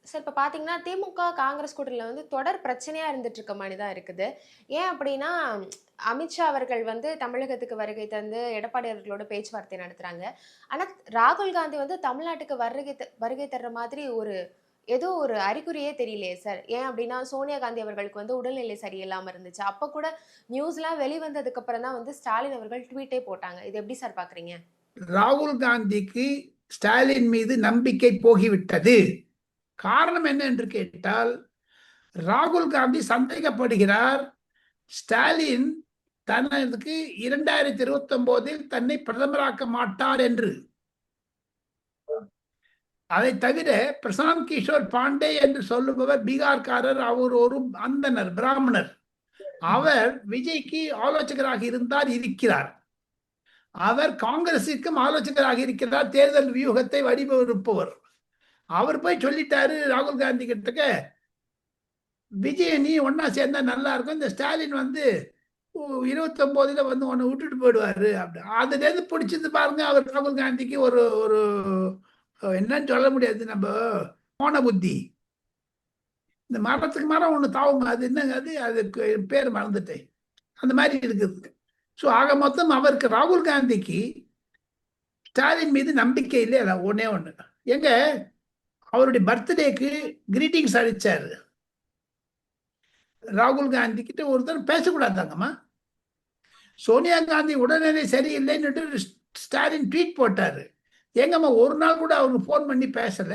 Sir இப்ப பார்த்தீங்கன்னா, திமுக, காங்கிரஸ் கூட்டணியில வந்து தொடர் பிரச்சனையா இருந்துட்டு இருக்க மாரி தான் இருக்குது. ஏன் அப்டின்னா, அமித்ஷா அவர்கள் வந்து தமிழகத்துக்கு வருகை தந்து எடப்பாடி அவர்களோட பேச்சுவார்த்தை நடத்துறாங்க. ஆனா, ராகுல் காந்தி வந்து தமிழ்நாட்டுக்கு வருகை தர்ற மாதிரி ஏதோ ஒரு அறிகுறியே தெரியலையே சார். ஏன் அப்டின்னா, சோனியா காந்தி அவர்களுக்கு வந்து உடல்நிலை சரியில்லாம இருந்துச்சு. அப்ப கூட நியூஸ்லாம் வெளிவந்ததுக்கு அப்புறம் தான் வந்து ஸ்டாலின் அவர்கள் ட்வீட்டே போட்டாங்க. இத எப்டி சார் பார்க்குறீங்க? ராகுல் காந்திக்கு ஸ்டாலின் மீது நம்பிக்கை போகிவிட்டது. காரணம் என்ன என்று கேட்டால், ராகுல் காந்தி சந்தேகப்படுகிறார் ஸ்டாலின் தனக்கு 2029 தன்னை பிரதமராக்க மாட்டார் என்று. அதை தவிர பிரசாந்த் கிஷோர் பாண்டே என்று சொல்லுபவர் பீகார்காரர். அவர் ஒரு அந்தனர், பிராமணர். அவர் விஜய்க்கு ஆலோசகராக இருக்கிறார். அவர் காங்கிரசிற்கும் ஆலோசகராக இருக்கிறார், தேர்தல் வியூகத்தை வடிவமைப்பவர். அவர் போய் சொல்லிட்டாரு ராகுல் காந்தி கிட்டக்க, விஜய் நீ ஒன்னா சேர்ந்தா நல்லா இருக்கும், இந்த ஸ்டாலின் வந்து 29 வந்து உன்னை விட்டுட்டு போயிடுவாரு அப்படி. அதுல இருந்து பிடிச்சது பாருங்க அவர் ராகுல் காந்திக்கு ஒரு ஒரு என்னன்னு சொல்ல முடியாது, நம்ம மோன புத்தி. இந்த மரத்துக்கு மரம் ஒண்ணு தாவும், அது என்னங்க, அதுக்கு பேர் மறந்துட்டேன், அந்த மாதிரி இருக்குது. ஸோ ஆக மொத்தம் அவருக்கு ராகுல் காந்திக்கு ஸ்டாலின் மீது நம்பிக்கை இல்லை. அதான் ஒன்னே ஒண்ணு. எங்க அவருடைய பர்த்டேக்கு கிரீட்டிங்ஸ் அளிச்சாரு. ராகுல் காந்தி கிட்ட ஒருத்தர் பேசக்கூடாதாங்கம்மா. சோனியா காந்தி உடல்நிலை சரியில்லைன்னு ஸ்டாலின் ட்வீட் போட்டாரு. எங்கம்மா ஒரு நாள் கூட அவருக்கு போன் பண்ணி பேசல.